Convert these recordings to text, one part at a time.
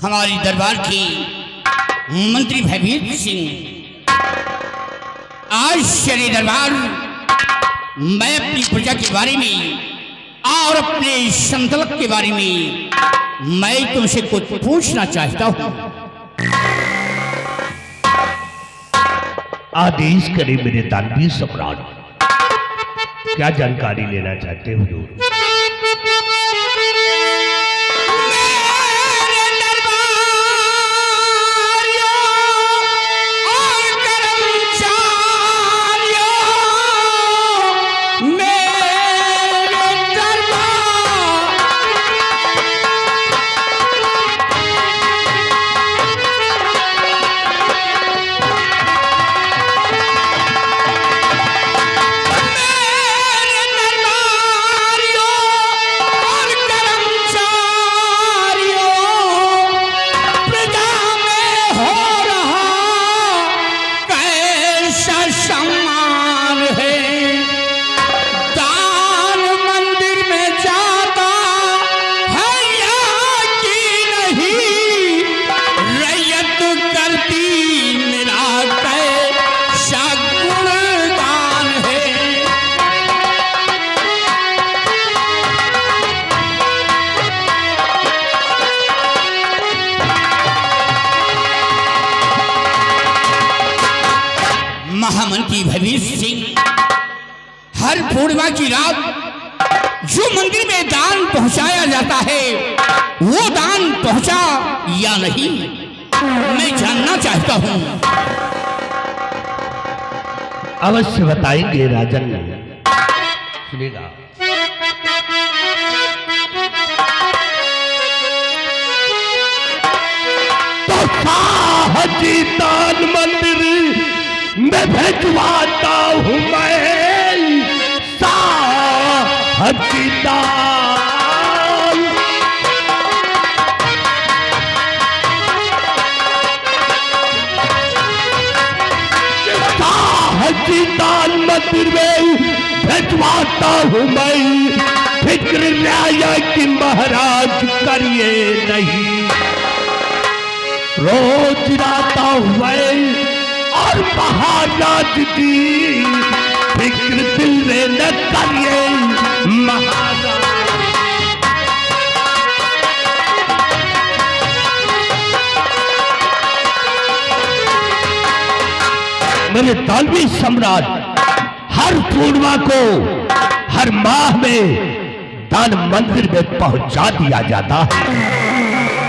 हमारी दरबार की मंत्री भयभीत सिंह, आज शनि दरबार मैं अपनी प्रजा के बारे में और अपने संतलक के बारे में मैं तुमसे कुछ पूछना चाहता हूं। आदेश करें मेरे दानवीर सम्राट, क्या जानकारी लेना चाहते हो? महामंत्री भयभीत सिंह, हर पूर्णिमा की रात जो मंदिर में दान पहुंचाया जाता है वो दान पहुंचा या नहीं, मैं जानना चाहता हूं। अवश्य बताएंगे राजन। सुनेगा। तो साहजी दान मंदिर मैं भेजवाता हूं, मैं साहजी दान। साहजी दान मंदिर में भेजवाता हूं मैं, फिक्र न्याय की महाराज करिए नहीं। रोज राता हुआ और महाराज की फिक्र दिल में न करिए महाराज। मेरे दानवीर सम्राट, हर पूर्णिमा को हर माह में दान मंदिर में पहुंचा दिया जाता है।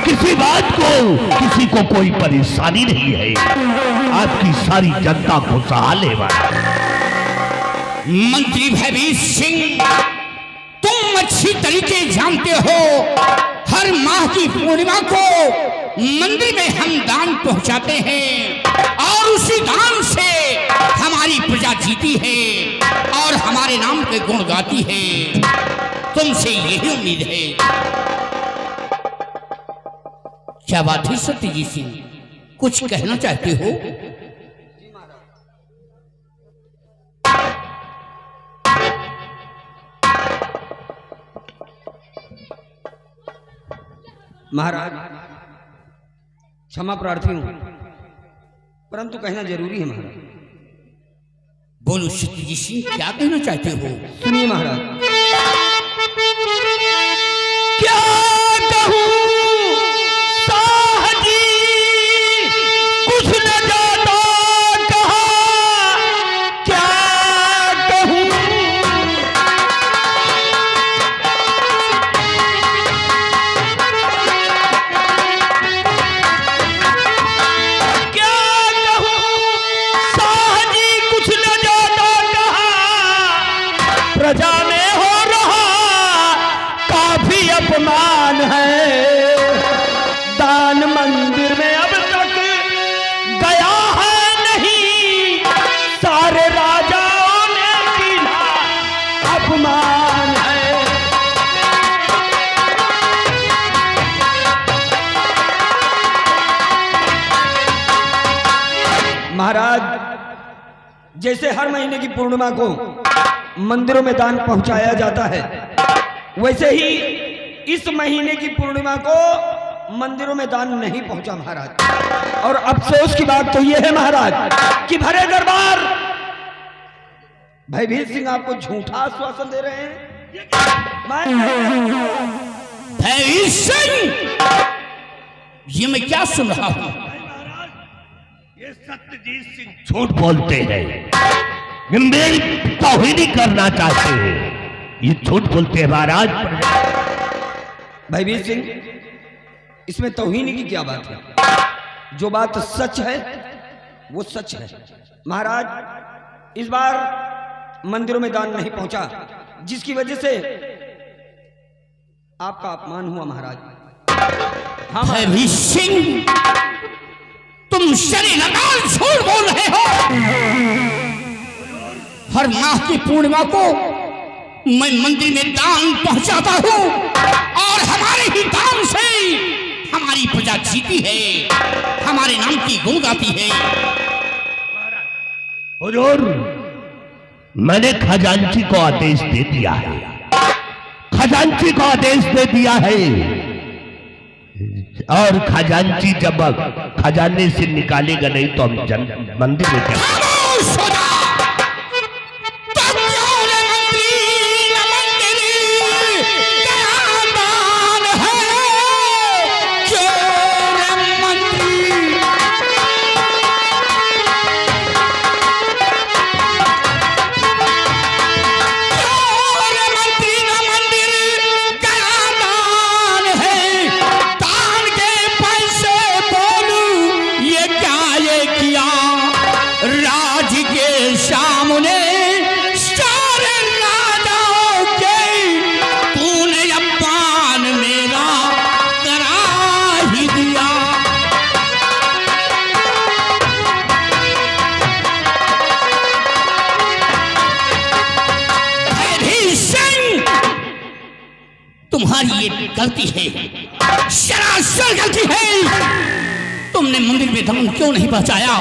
किसी बात को किसी को कोई परेशानी नहीं है। आपकी सारी जनता खुशहाल है। मंत्री भयभीत सिंह, तुम अच्छी तरीके जानते हो हर माह की पूर्णिमा को मंदिर में हम दान पहुंचाते हैं और उसी दान से हमारी प्रजा जीती है और हमारे नाम के गुण गाती है। तुमसे यही उम्मीद है। क्या बात है सत्यजीत सिंह, कुछ कहना चाहते हो? महाराज, क्षमा प्रार्थी हूं, परंतु कहना जरूरी है महाराज। बोलो सत्यजीत सिंह, क्या कहना चाहते हो? सुनिए महाराज। क्या कहूं साहजी, कुछ न जाता कहा, क्या कहूं। क्या कहूं साहजी, कुछ न जाता कहा, प्रजा में हो रहा काफी अपमान महाराज जैसे हर महीने की पूर्णिमा को मंदिरों में दान पहुंचाया जाता है, वैसे ही इस महीने की पूर्णिमा को मंदिरों में दान नहीं पहुंचा महाराज। और अफसोस की बात तो यह है महाराज कि भरे दरबार भयभीत सिंह आपको झूठा आश्वासन दे रहे हैं। भयभीत सिंह, ये मैं क्या सुन रहा हूं? ये सत्यजीत सिंह झूठ बोलते हैं, मेरी तौहीनी करना चाहते हैं, ये झूठ बोलते हैं महाराज। भयभीत सिंह, इसमें तौहीनी की क्या बात है? जो बात सच है वो सच है महाराज। इस बार मंदिरों में दान नहीं पहुंचा, जिसकी वजह से आपका अपमान हुआ महाराज। हाँ भयभीत सिंह, तुम शरीर लगाल झूठ बोल रहे हो। हर माह की पूर्णिमा को मैं मंदिर में दान पहुंचाता हूं और हमारे ही दान से हमारी प्रजा जीती है, हमारे नाम की गूंज गाती है। हुजूर, मैंने खजांची को आदेश दे दिया है, खजांची को आदेश दे दिया है, और खजांची जब खजाने से निकालेगा नहीं तो हम मंदिर में खामोश हो जा। तुम्हारी ये गलती है, सरासर गलती है। तुमने मंदिर में दान क्यों नहीं पहुंचाया?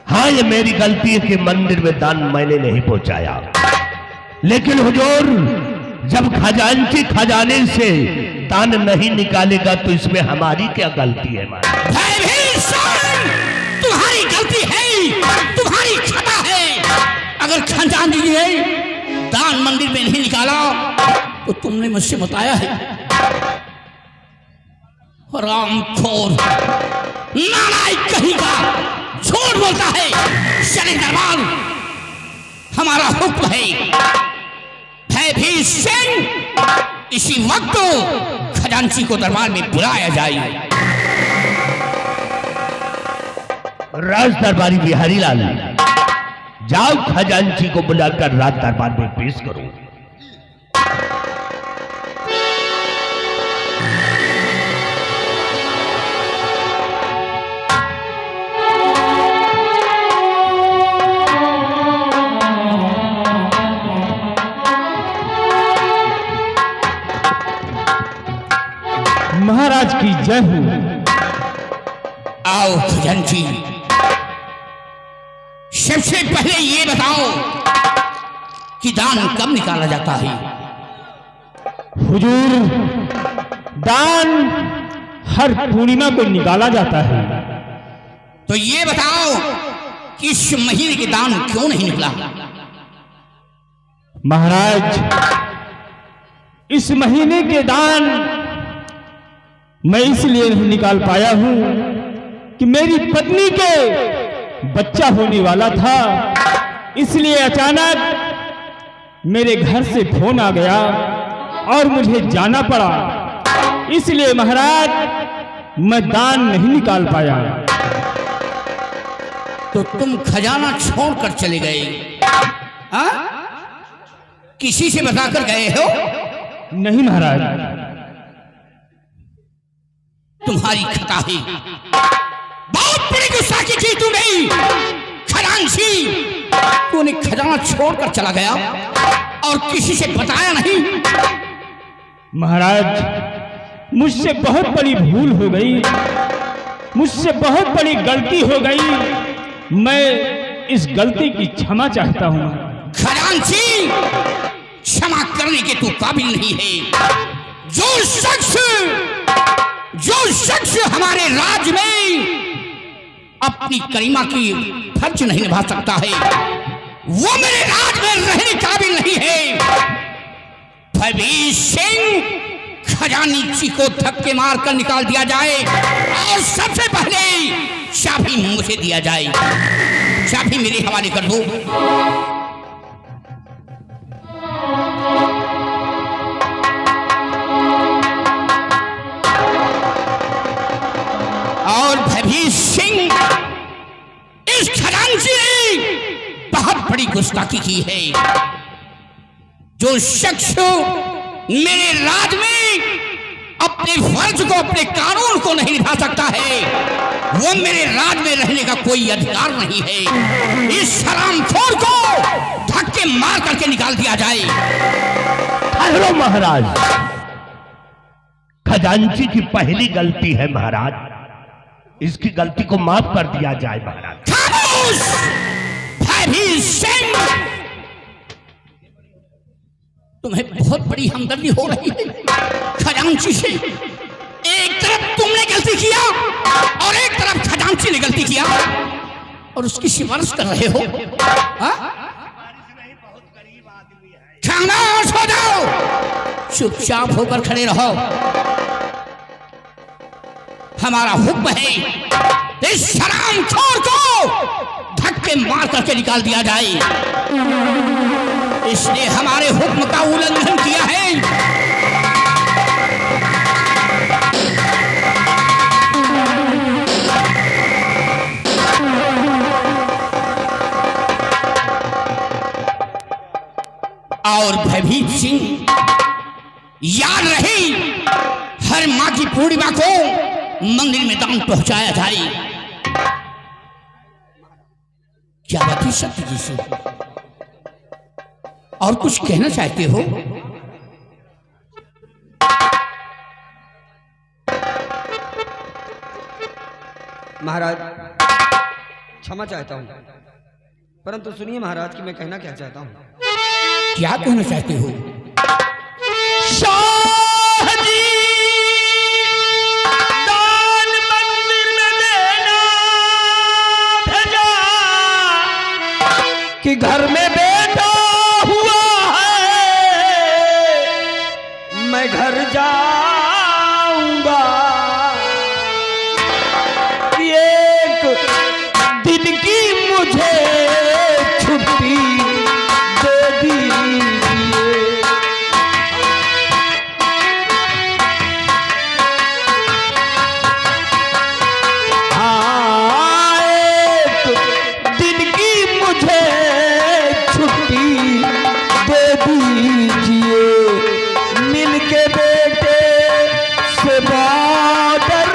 हाँ, ये मेरी गलती है कि मंदिर में दान मैंने नहीं पहुंचाया, लेकिन हुजूर, जब खजांची खजाने से दान नहीं निकालेगा तो इसमें हमारी क्या गलती है? तुम्हारी गलती है, तुम्हारी खता है। अगर खजांची ने दान मंदिर में नहीं निकाला तो तुमने मुझसे बताया है। हरामखोर, नालायक कहीं का, झूठ बोलता है। शरीर दरबार हमारा हुक्म है। भयभीत सिंह, इसी वक्त खजांची को दरबार में बुलाया जाए। राज दरबारी बिहारी लाल, जाओ खजांची को बुलाकर राज दरबार में पेश करो। महाराज की जय हो। आओ खजांची, सबसे पहले ये बताओ कि दान कब निकाला जाता है? हुजूर, दान हर पूर्णिमा को निकाला जाता है। तो ये बताओ कि इस महीने के दान क्यों नहीं निकला? महाराज, इस महीने के दान मैं इसलिए नहीं निकाल पाया हूं कि मेरी पत्नी के बच्चा होने वाला था, इसलिए अचानक मेरे घर से फोन आ गया और मुझे जाना पड़ा। इसलिए महाराज मैं दान नहीं निकाल पाया। तो तुम खजाना छोड़कर चले गए? हाँ? किसी से बताकर गए हो? नहीं महाराज। तुम्हारी खता है, बहुत बड़ी गुस्ताखी की तुमने। खजांची, तूने खजाना छोड़कर चला गया और किसी से बताया नहीं। महाराज, मुझसे बहुत बड़ी भूल हो गई। मुझसे बहुत बड़ी गलती हो गई। मैं इस गलती की क्षमा चाहता हूँ। खजांची, क्षमा करने के तू काबिल नहीं है। जो शख्स हमारे राज में अपनी करीमा की फर्ज नहीं निभा सकता है, वो मेरे राज में रहने काबिल नहीं है। भवीर सिंह, खजांची को धक्के मारकर निकाल दिया जाए और सबसे पहले चाबी मुझे दिया जाए। चाबी मेरे हवाले कर दो। और भवीर सिंह, इस खजांची ने बहुत बड़ी गुस्ताखी की है। जो शख्स मेरे राज में अपने फर्ज को, अपने कानून को नहीं निभा सकता है, वो मेरे राज में रहने का कोई अधिकार नहीं है। इस हरामखोर को धक्के मार करके निकाल दिया जाए। ठहरो महाराज, खजांची की पहली गलती है महाराज, इसकी गलती को माफ कर दिया जाए महाराज। खामोश! भवीर सिंह, तुम्हें बहुत बड़ी हमदर्दी हो रही है खजांची से। एक तरफ तुमने गलती किया और एक तरफ खजांची ने गलती किया और उसकी सिफारिश कर रहे हो। खामोश हो जाओ, चुपचाप होकर खड़े रहो। हमारा हुक्म है, इस हरामखोर को धक्के मार करके निकाल दिया जाए। इसने हमारे हुक्म का उल्लंघन किया है। और भवीर सिंह, याद रहे, हर माँ की पूर्णिमा को मंदिर में दान पहुंचाया जाए। क्या बात है सत्य जी से? और कुछ कहना चाहते हो? महाराज, क्षमा चाहता हूँ, परंतु सुनिए महाराज कि मैं कहना क्या चाहता हूँ। क्या कहना चाहते हो? शाह जी, दान मंदिर में देना भेजा कि घर में बेटा हुआ है, मैं घर जाऊंगा। एक दिन की मुझे छुट्टी दे दीजिए। हाँ, एक दिन की मुझे छुट्टी दे दीजिए। मिलके बेटे से बॉर्डर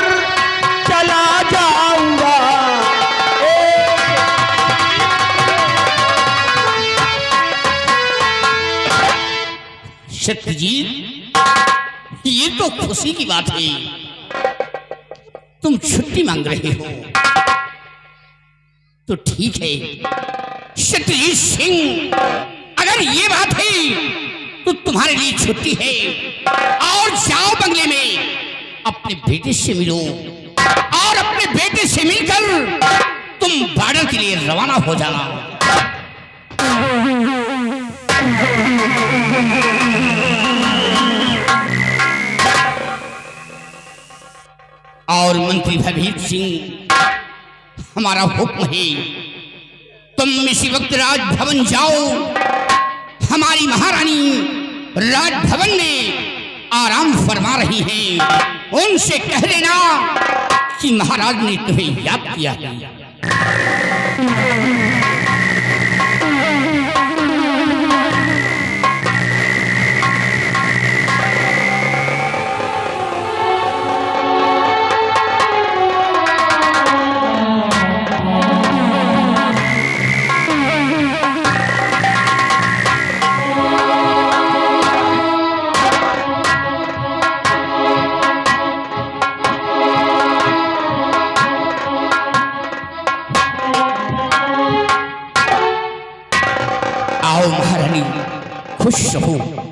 चला जाऊंगा। सत्यजीत, ये तो खुशी की बात है, तुम छुट्टी मांग रहे हो तो ठीक है। सत्यजीत सिंह, अगर ये बात है तो तुम्हारे लिए छुट्टी है और जाओ बंगले में अपने बेटे से मिलो और अपने बेटे से मिलकर तुम बॉर्डर के लिए रवाना हो जाना। और मंत्री भवीर सिंह, हमारा हुक्म है, तुम इसी वक्त राजभवन जाओ। हमारी महारानी राजभवन में आराम फरमा रही हैं। उनसे कह देना कि महाराज ने तुम्हें याद किया है। रानी खुश रहो।